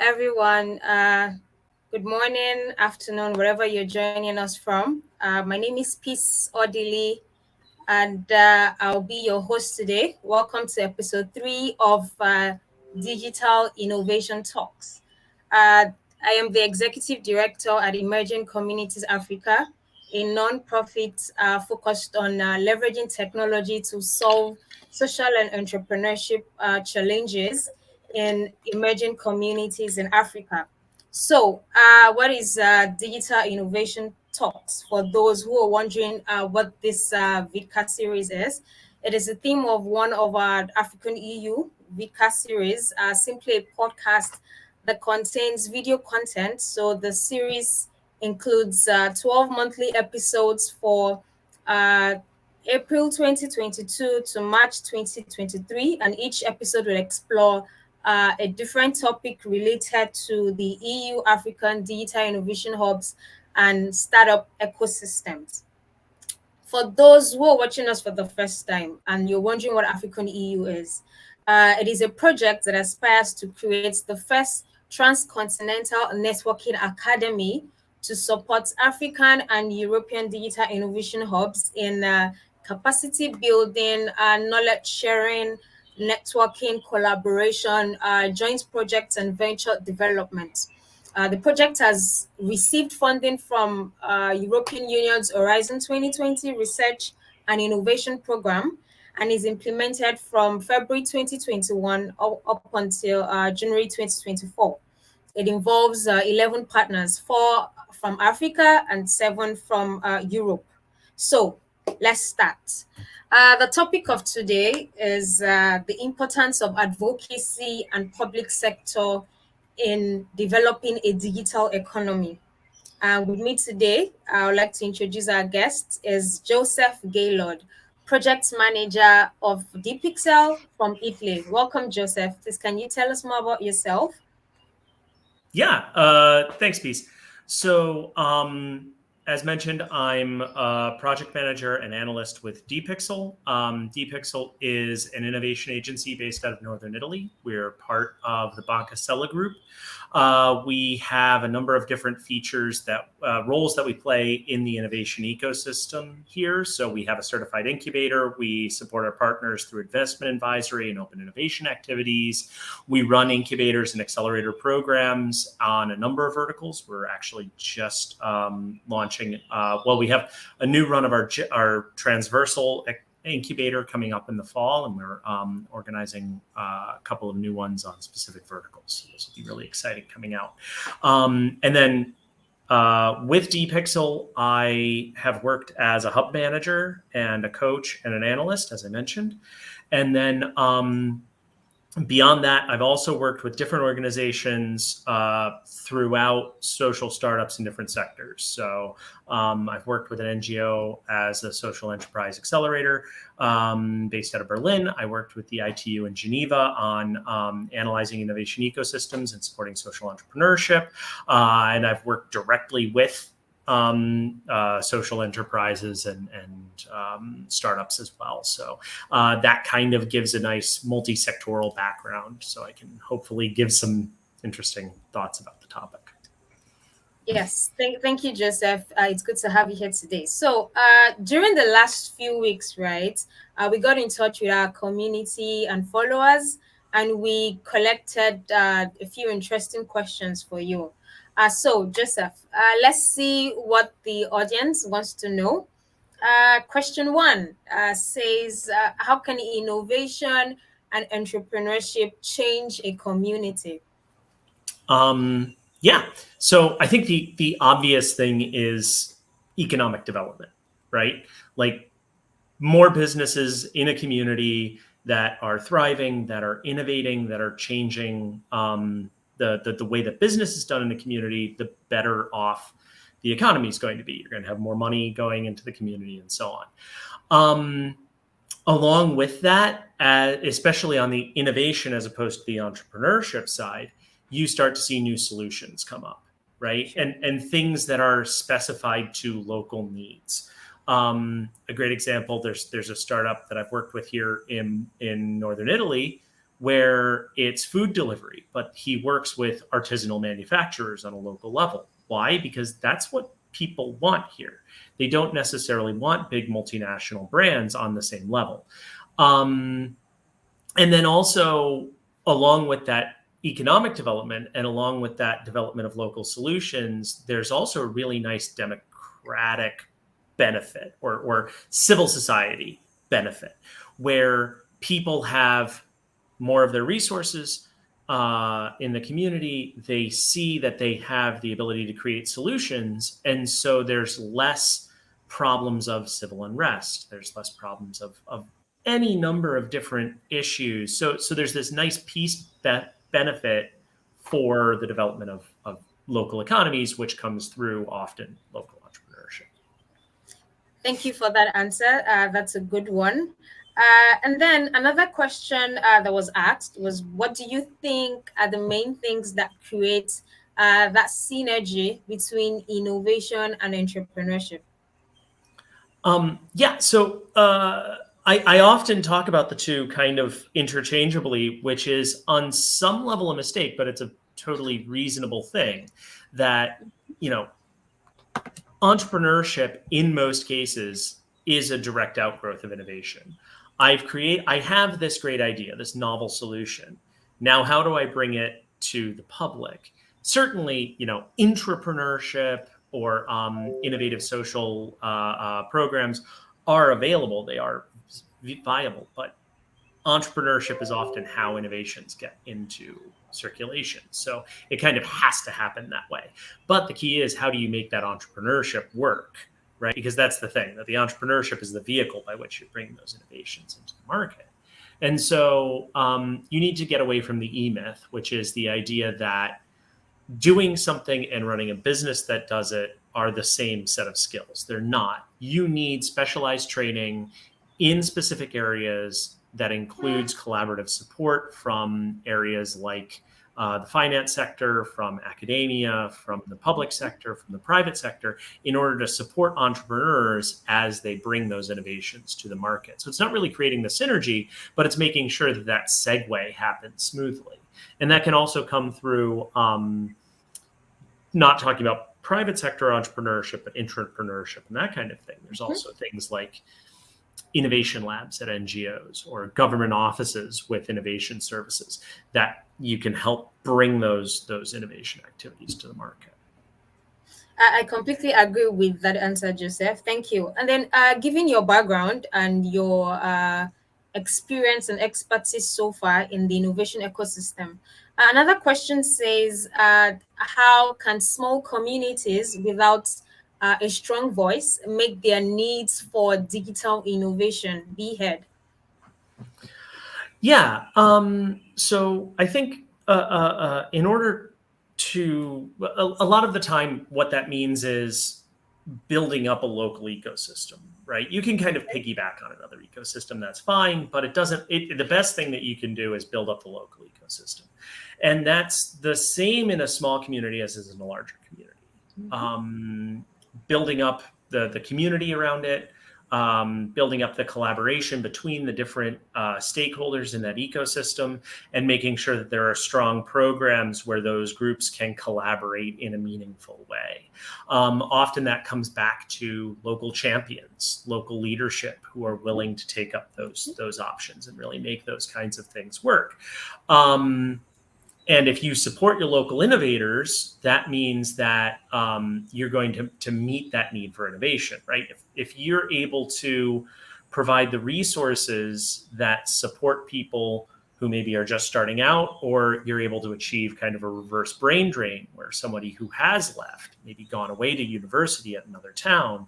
everyone. Good morning, afternoon, wherever you're joining us from. My name is Peace Odili, and I'll be your host today. Welcome to episode 3 of Digital Innovation Talks. I am the executive director at Emerging Communities Africa, a non-profit focused on leveraging technology to solve social and entrepreneurship challenges in emerging communities in Africa. So, what is Digital Innovation Talks? For those who are wondering what this Vidcast series is, it is a theme of one of our African EU Vidcast series, simply a podcast that contains video content. So, the series includes 12 monthly episodes for uh, April 2022 to March 2023, and each episode will explore a different topic related to the EU African Digital Innovation Hubs and startup ecosystems. For those who are watching us for the first time and you're wondering what African EU is, it is a project that aspires to create the first Trans-Continental Networking Academy to support African and European digital innovation hubs in capacity building, knowledge sharing, networking, collaboration, joint projects, and venture development. The project has received funding from European Union's Horizon 2020 Research and Innovation Program and is implemented from February 2021 up until January 2024. It involves 11 partners, 4 from Africa and 7 from Europe. So let's start. The topic of today is the importance of advocacy and public sector in developing a digital economy. With me today, I would like to introduce our guest is Joseph Gaylord, project manager of dpixel from Italy. Welcome, Joseph. Please, can you tell us more about yourself? Yeah, thanks, Peace. So, as mentioned, I'm a project manager and analyst with dpixel. dpixel is an innovation agency based out of Northern Italy. We're part of the Banca Sella Group. We have a number of different features that roles that we play in the innovation ecosystem here. So we have a certified incubator. We support our partners through investment advisory and open innovation activities. We run incubators and accelerator programs on a number of verticals. We're actually just launching, we have a new run of our transversal incubator coming up in the fall, and we're organizing a couple of new ones on specific verticals. So this will be really exciting coming out. And then with dpixel, I have worked as a hub manager and a coach and an analyst, as I mentioned. And then beyond that, I've also worked with different organizations throughout social startups in different sectors. So I've worked with an NGO as a social enterprise accelerator based out of Berlin. I worked with the ITU in Geneva on analyzing innovation ecosystems and supporting social entrepreneurship. And I've worked directly with social enterprises and startups as well. So that kind of gives a nice multi-sectoral background. So I can hopefully give some interesting thoughts about the topic. Yes, thank you, Joseph. It's good to have you here today. So during the last few weeks, right, we got in touch with our community and followers, and we collected a few interesting questions for you. So, Joseph, let's see what the audience wants to know. Question 1 says, how can innovation and entrepreneurship change a community? Yeah. So I think the obvious thing is economic development, right? Like more businesses in a community that are thriving, that are innovating, that are changing the way that business is done in the community, the better off the economy is going to be. You're going to have more money going into the community and so on. Along with that, especially on the innovation as opposed to the entrepreneurship side, you start to see new solutions come up, right? And things that are specified to local needs. A great example, there's a startup that I've worked with here in Northern Italy where it's food delivery, but he works with artisanal manufacturers on a local level. Why? Because that's what people want here. They don't necessarily want big multinational brands on the same level. And then also, along with that economic development and along with that development of local solutions, there's also a really nice democratic benefit or civil society benefit where people have more of their resources in the community. They see that they have the ability to create solutions. And so there's less problems of civil unrest. There's less problems of any number of different issues. So there's this nice piece benefit for the development of local economies, which comes through often local entrepreneurship. Thank you for that answer. That's a good one. And then another question that was asked was, what do you think are the main things that create that synergy between innovation and entrepreneurship? I often talk about the two kind of interchangeably, which is on some level a mistake, but it's a totally reasonable thing that, entrepreneurship in most cases is a direct outgrowth of innovation. I have this great idea, this novel solution. Now, how do I bring it to the public? Certainly, intrapreneurship or innovative social programs are available. They are viable, but entrepreneurship is often how innovations get into circulation. So it kind of has to happen that way. But the key is, how do you make that entrepreneurship work, right? Because that's the thing, that the entrepreneurship is the vehicle by which you bring those innovations into the market. And so you need to get away from the E-myth, which is the idea that doing something and running a business that does it are the same set of skills. They're not. You need specialized training in specific areas that includes collaborative support from areas like the finance sector, from academia, from the public sector, from the private sector, in order to support entrepreneurs as they bring those innovations to the market. So it's not really creating the synergy, but it's making sure that that segue happens smoothly. And that can also come through not talking about private sector entrepreneurship, but intrapreneurship and that kind of thing. There's also things like innovation labs at NGOs or government offices with innovation services that you can help bring those innovation activities to the market. I completely agree with that answer, Joseph. Thank you. And then, given your background and your experience and expertise so far in the innovation ecosystem, another question says, how can small communities without a strong voice make their needs for digital innovation be heard? Yeah. So I think in order to, a lot of the time, what that means is building up a local ecosystem, right? You can kind of piggyback on another ecosystem, that's fine, but the best thing that you can do is build up the local ecosystem. And that's the same in a small community as is in a larger community. Building up the community around it, building up the collaboration between the different stakeholders in that ecosystem, and making sure that there are strong programs where those groups can collaborate in a meaningful way. Often that comes back to local champions, local leadership who are willing to take up those options and really make those kinds of things work. And if you support your local innovators, that means that you're going to meet that need for innovation, right? If you're able to provide the resources that support people who maybe are just starting out, or you're able to achieve kind of a reverse brain drain where somebody who has left, maybe gone away to university at another town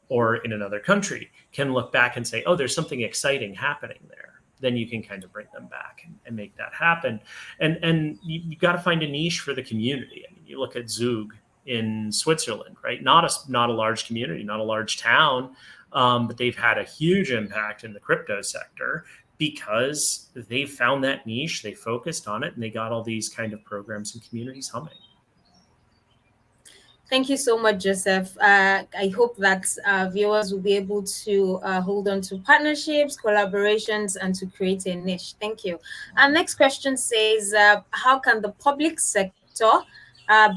or in another country, can look back and say, oh, there's something exciting happening there. Then you can kind of bring them back and make that happen. And you got to find a niche for the community. I mean, you look at Zug in Switzerland, right? Not a large community, not a large town, but they've had a huge impact in the crypto sector because they found that niche, they focused on it, and they got all these kind of programs and communities humming. Thank you so much, Joseph. I hope that viewers will be able to hold on to partnerships, collaborations, and to create a niche. Thank you. Our next question says, how can the public sector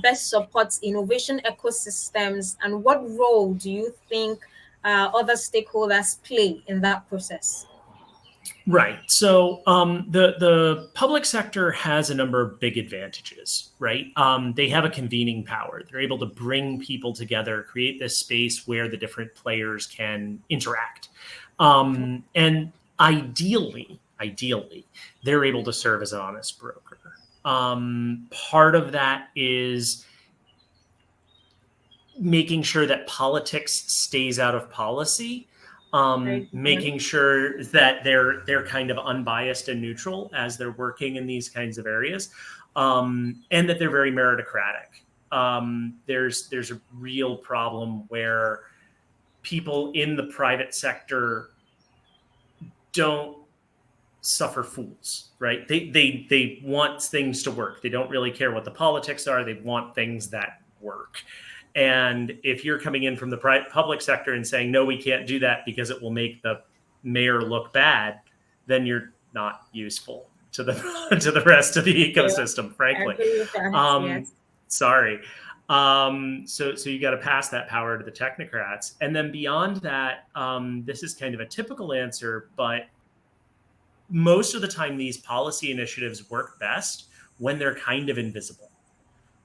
best support innovation ecosystems, and what role do you think other stakeholders play in that process? Right. So the public sector has a number of big advantages, right? They have a convening power. They're able to bring people together, create this space where the different players can interact. And ideally, they're able to serve as an honest broker. Part of that is making sure that politics stays out of policy, Very good one. making sure that they're kind of unbiased and neutral as they're working in these kinds of areas, and that they're very meritocratic. There's a real problem where people in the private sector don't suffer fools, right? They want things to work. They don't really care what the politics are. They want things that work. And if you're coming in from the public sector and saying, no, we can't do that because it will make the mayor look bad, then you're not useful to the to the rest of the Yeah, ecosystem, I frankly. agree with that. Um, Yes. sorry. So you got to pass that power to the technocrats. And then beyond that, this is kind of a typical answer, but most of the time these policy initiatives work best when they're kind of invisible,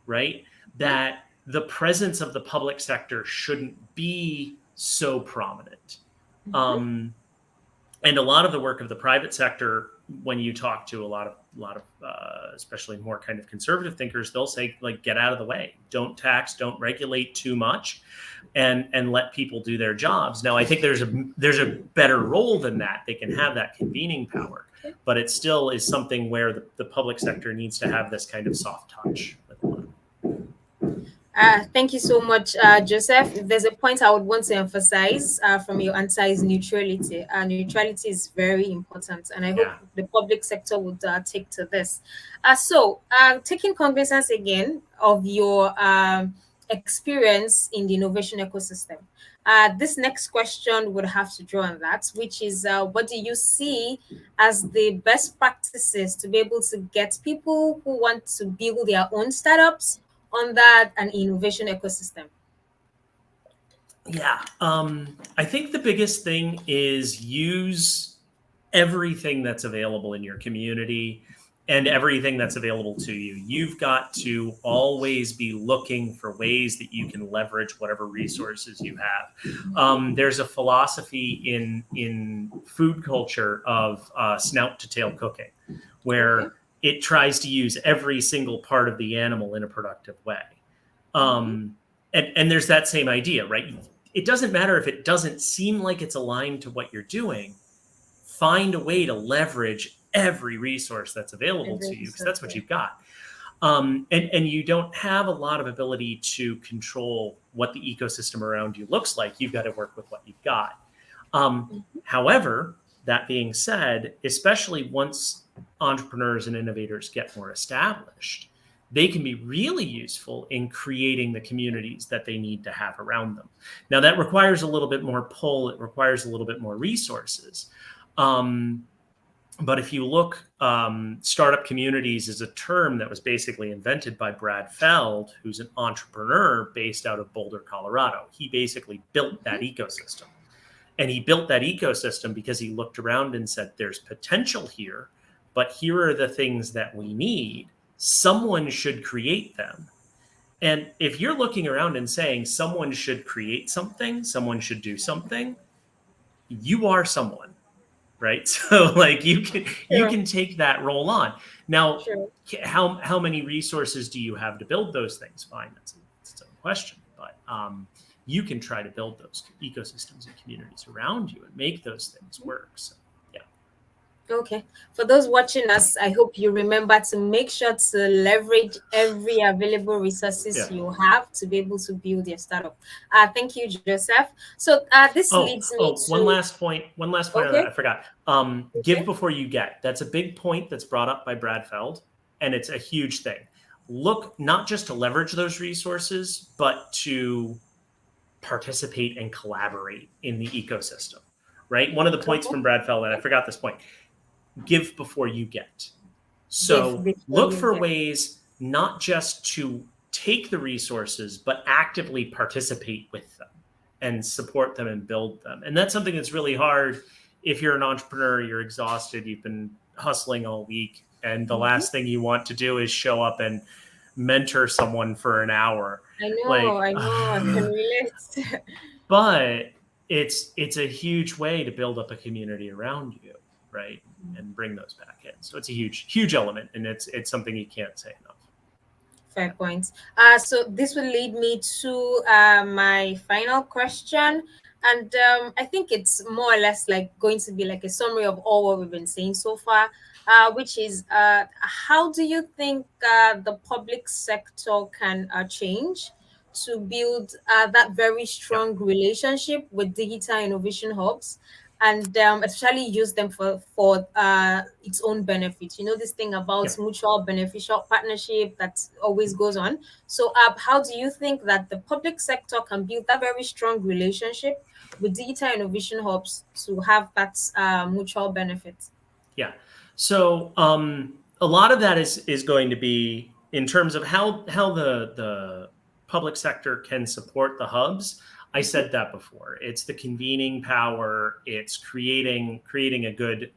right? That the presence of the public sector shouldn't be so prominent. Mm-hmm. And a lot of the work of the private sector, when you talk to a lot of especially more kind of conservative thinkers, they'll say, like, get out of the way, don't tax, don't regulate too much, and let people do their jobs. Now, I think there's a better role than that. They can have that convening power, but it still is something where the public sector needs to have this kind of soft touch with a lot of. Thank you so much, Joseph. There's a point I would want to emphasize from your answer is neutrality. Neutrality is very important, and I hope Yeah. the public sector would take to this. Taking cognizance again of your experience in the innovation ecosystem, this next question would have to draw on that, which is what do you see as the best practices to be able to get people who want to build their own startups on that an innovation ecosystem? Yeah. I think the biggest thing is use everything that's available in your community and everything that's available to you. You've got to always be looking for ways that you can leverage whatever resources you have. There's a philosophy in food culture of snout to tail cooking, where Okay. it tries to use every single part of the animal in a productive way. And there's that same idea, right? It doesn't matter if it doesn't seem like it's aligned to what you're doing. Find a way to leverage every resource that's available to you, because that's what you've got. And you don't have a lot of ability to control what the ecosystem around you looks like. You've got to work with what you've got. However, that being said, especially once entrepreneurs and innovators get more established, they can be really useful in creating the communities that they need to have around them. Now, that requires a little bit more pull. It requires a little bit more resources. But if you look, startup communities is a term that was basically invented by Brad Feld, who's an entrepreneur based out of Boulder, Colorado. He basically built that ecosystem. And he built that ecosystem because he looked around and said, there's potential here, but here are the things that we need. Someone should create them. And if you're looking around and saying someone should create something, someone should do something, you are someone, right? So like you Sure. can take that role on. Now, Sure. how many resources do you have to build those things? Fine, that's a question. But you can try to build those ecosystems and communities around you and make those things work. So, yeah. Okay. For those watching us, I hope you remember to make sure to leverage every available resources Yeah. you have to be able to build your startup. Thank you, Joseph. So this leads me One to last point. One last point on that. okay. I forgot. Give Okay. before you get. That's a big point that's brought up by Brad Feld, and it's a huge thing. look not just to leverage those resources, but to participate and collaborate in the ecosystem, right? One of the points Okay. from Brad Feldman, I forgot this point, give before you get. Give So before look you for get. ways not just to take the resources, but actively participate with them and support them and build them. And that's something that's really hard if you're an entrepreneur, you're exhausted, you've been hustling all week, and the Mhm. last thing you want to do is show up and mentor someone for an hour. Like, I know, I can relate. but it's a huge way to build up a community around you, right? And bring those back in. So it's a huge element, and it's something you can't say enough. Fair point. So this will lead me to my final question. And I think it's more or less like going to be like a summary of all what we've been saying so far, which is how do you think the public sector can change to build that very Yeah, strong relationship with digital innovation hubs? And especially use them for its own benefit. You know this thing about yeah. mutual beneficial partnership that always goes on. So, how do you think that the public sector can build that very strong relationship with digital innovation hubs to have that mutual benefit? Yeah. So a lot of that is going to be in terms of how the public sector can support the hubs. I said that before. It's the convening power. It's creating a good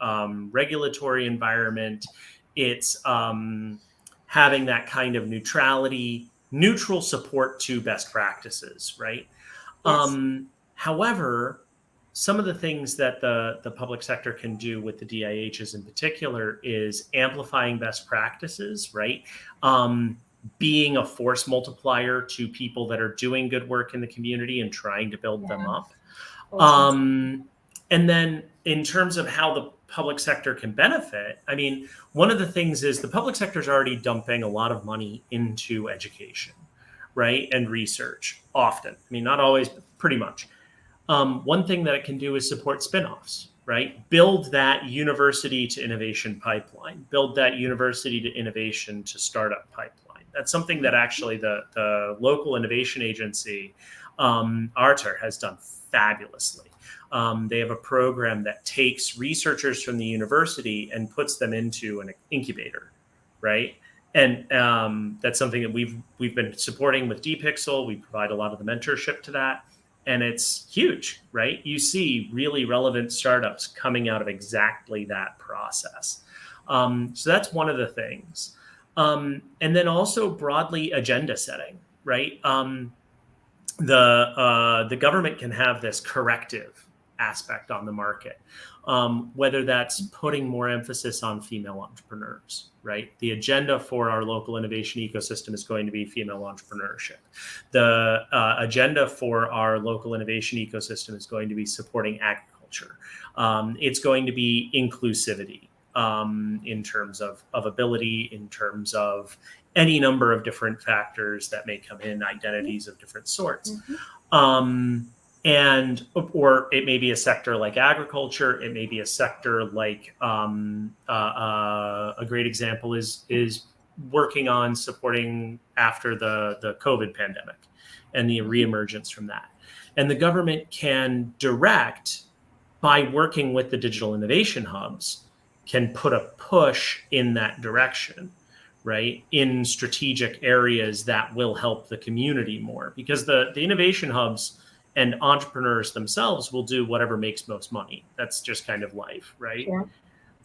regulatory environment. It's having that kind of neutral support to best practices, right? Yes. However, some of the things that the public sector can do with the DIHs in particular is amplifying best practices, right? Being a force multiplier to people that are doing good work in the community and trying to build them Yeah. up. Important. Um, and then in terms of how the public sector can benefit, I mean, one of the things is the public sector is already dumping a lot of money into education, right? And research often. I mean, not always, but pretty much. One thing that it can do is support spinoffs, right? Build that university to innovation pipeline, build that university to innovation to startup pipeline. That's something that actually the local innovation agency, ARTER, has done fabulously. They have a program that takes researchers from the university and puts them into an incubator, right? And that's something that we've been supporting with dpixel. We provide a lot of the mentorship to that, and it's huge, right? You see really relevant startups coming out of exactly that process. So that's one of the things. And then also broadly agenda setting, right? The government can have this corrective aspect on the market, whether that's putting more emphasis on female entrepreneurs, right? The agenda for our local innovation ecosystem is going to be female entrepreneurship. The agenda for our local innovation ecosystem is going to be supporting agriculture. It's going to be inclusivity in terms of ability, in terms of any number of different factors that may come in, identities of different sorts. Mm-hmm. Um, and or it may be a sector like agriculture. It may be a sector like a great example is working on supporting after the COVID pandemic and the reemergence from that. And the government can direct by working with the digital innovation hubs, can put a push in that direction, right? In strategic areas that will help the community more, because the innovation hubs and entrepreneurs themselves will do whatever makes most money. That's just kind of life, right? Sure.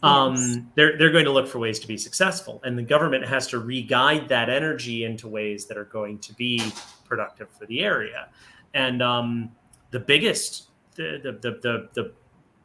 Yes. They're going to look for ways to be successful, and the government has to re-guide that energy into ways that are going to be productive for the area. And the biggest, the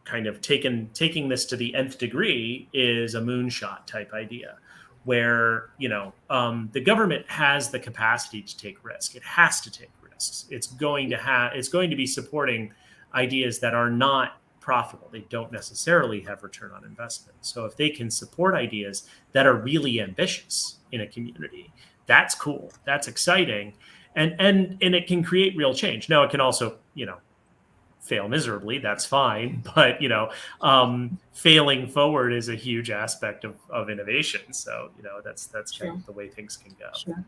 kind of taking this to the nth degree is a moonshot type idea, where the government has the capacity to take risk. It has to take risks. It's going to be supporting ideas that are not profitable. They don't necessarily have return on investment. So if they can support ideas that are really ambitious in a community, that's cool. That's exciting. And it can create real change. Now it can also, fail miserably, that's fine. But, failing forward is a huge aspect of innovation. So, that's kind Sure. of the way things can go. Sure.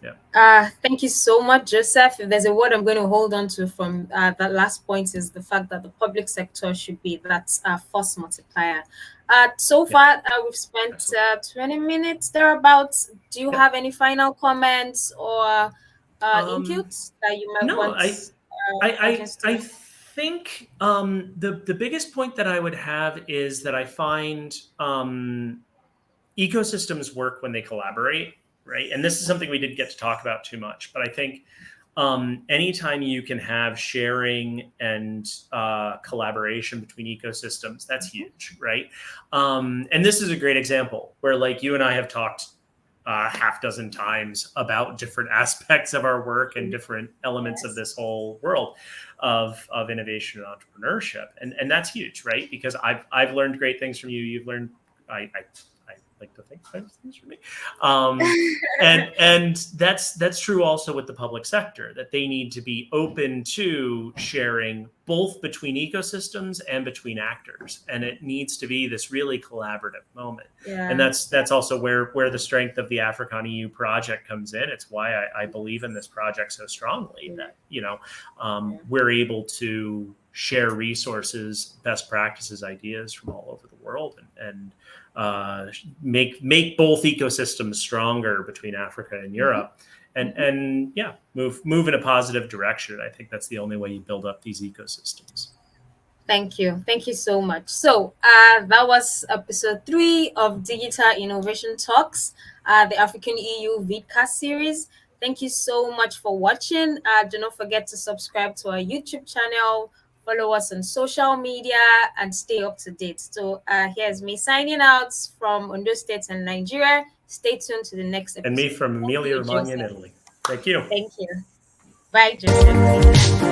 Yeah. Thank you so much, Joseph. If there's a word I'm going to hold on to from that last point is the fact that the public sector should be that force multiplier. So Yeah. far, we've spent Absolutely. 20 minutes thereabouts. Do you Yep. have any final comments or inputs that you might No, want audience I to? think the biggest point that I would have is that I find ecosystems work when they collaborate, right? And this is something we didn't get to talk about too much, but I think anytime you can have sharing and collaboration between ecosystems, that's huge, right? And this is a great example where, like, you and I have talked half dozen times about different aspects of our work and different elements of Yes. this whole world of innovation and entrepreneurship, and that's huge, right? Because I've learned great things from you. You've learned I like to think things from me, and that's true also with the public sector, that they need to be open to sharing both between ecosystems and between actors, and it needs to be this really collaborative moment. And Yeah. that's also where the strength of the AfriConEU project comes in. It's why I believe in this project so strongly, that we're able to share resources, best practices, ideas from all over the world, and make both ecosystems stronger between Africa and Europe, and move in a positive direction. I think that's the only way you build up these ecosystems. Thank you. Thank you so much. So that was episode 3 of Digital Innovation Talks, the African EU Vidcast series. Thank you so much for watching. Do not forget to subscribe to our YouTube channel, follow us on social media, and stay up to date. So here's me signing out from Ondo State and Nigeria. Stay tuned to the next episode. And me from Thank Emilia you, Romagna in Joseph. Italy. Thank you. Thank you. Bye, Joseph.